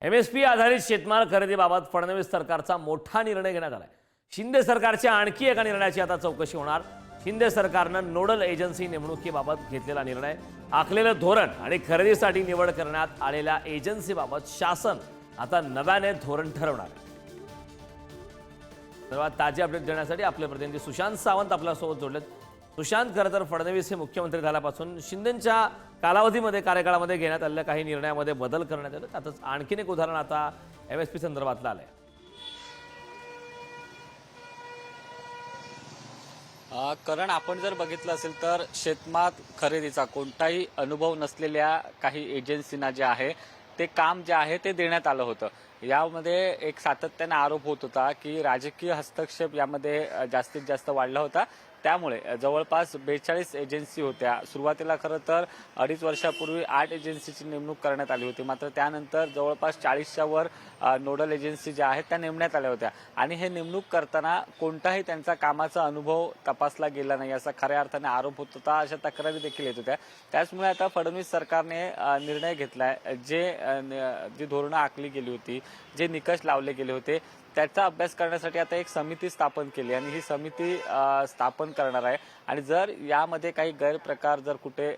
MSP आधारित शेतमाल खरेदीबाबत फडणवीस सरकारचा मोठा निर्णय घेण्यात आलाय। शिंदे सरकारच्या आणखी एका निर्णयाची आता चौकशी होणार। शिंदे सरकारनं नोडल एजन्सी नेमणुकीबाबत घेतलेला निर्णय, आखलेलं धोरण आणि खरेदीसाठी निवड करण्यात आलेल्या एजन्सीबाबत शासन आता नव्याने धोरण ठरवणार आहे। सर्वात ताजी अपडेट देण्यासाठी आपले प्रतिनिधी सुशांत सावंत आपल्यासोबत जोडलेत। सुशांत, खरं तर फडणवीस हे मुख्यमंत्री झाल्यापासून शिंदेंच्या कालावधीमध्ये कार्यकाळामध्ये घेण्यात आलेल्या काही निर्णयामध्ये बदल करण्यात आले। त्यातच आणखीन एक उदाहरण आता एमएसपी संदर्भातलं आलंय। कारण आपण जर बघितलं असेल तर शेतमाल खरेदीचा कोणताही अनुभव नसलेल्या काही एजन्सींना जे आहे ते काम जे आहे ते देण्यात आलं होतं। यामध्ये एक सातत्याने आरोप होत होता की राजकीय हस्तक्षेप यामध्ये जास्तीत जास्त वाढला होता। त्यामुळे जवळपास 42 एजन्सी होत्या। सुरुवातीला खरं तर 2.5 वर्षापूर्वी 8 एजन्सीची नेमणूक करण्यात आली होती, मात्र त्यानंतर जवळपास 40च्या वर नोडल एजन्सी ज्या आहेत त्या नेमण्यात आल्या होत्या आणि हे नेमणूक करताना कोणताही त्यांचा कामाचा अनुभव तपासला गेला नाही असा खऱ्या अर्थाने आरोप होत होता। अशा तक्रारी देखील येत होत्या। त्याचमुळे आता फडणवीस सरकारने निर्णय घेतलाय, जी धोरणं आखली गेली होती, जे निकष लावले गेले होते त्याचा अभ्यास करण्यासाठी आता एक समिती स्थापन केली आणि ही समिती स्थापन करणार आहे। आणि जर यामध्ये काही गैरप्रकार जर कुठे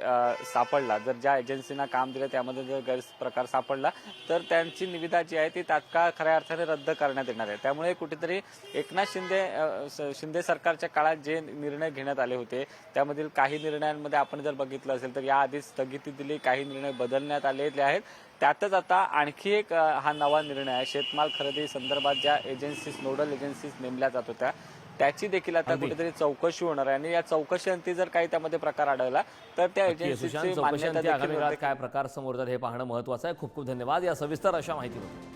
सापडला, जर ज्या एजन्सीना काम दिलं त्यामध्ये जर गैरप्रकार सापडला तर त्यांची निविदा जी आहे ती तात्काळ खऱ्या अर्थाने रद्द करण्यात येणार आहे। त्यामुळे कुठेतरी एकनाथ शिंदे सरकारच्या काळात जे निर्णय घेण्यात आले होते त्यामधील काही निर्णयांमध्ये आपण जर बघितलं असेल तर याआधी स्थगिती दिली, काही निर्णय बदलण्यात आलेले आहेत। त्यातच आता आणखी एक हा नवा निर्णय आहे। शेतमाल खरेदी संदर्भात ज्या एजन्सीज नोडल एजन्सीज नेमल्या जात होत्या त्याची देखील आता कुठेतरी चौकशी होणार आहे आणि या चौकशीअंती जर काही त्यामध्ये प्रकार आढळला तर त्या एजन्सीची मान्यता देखील काय प्रकार समोर जातात हे पाहणं महत्त्वाचं आहे। खूप खूप धन्यवाद या सविस्तर अशा माहितीबद्दल।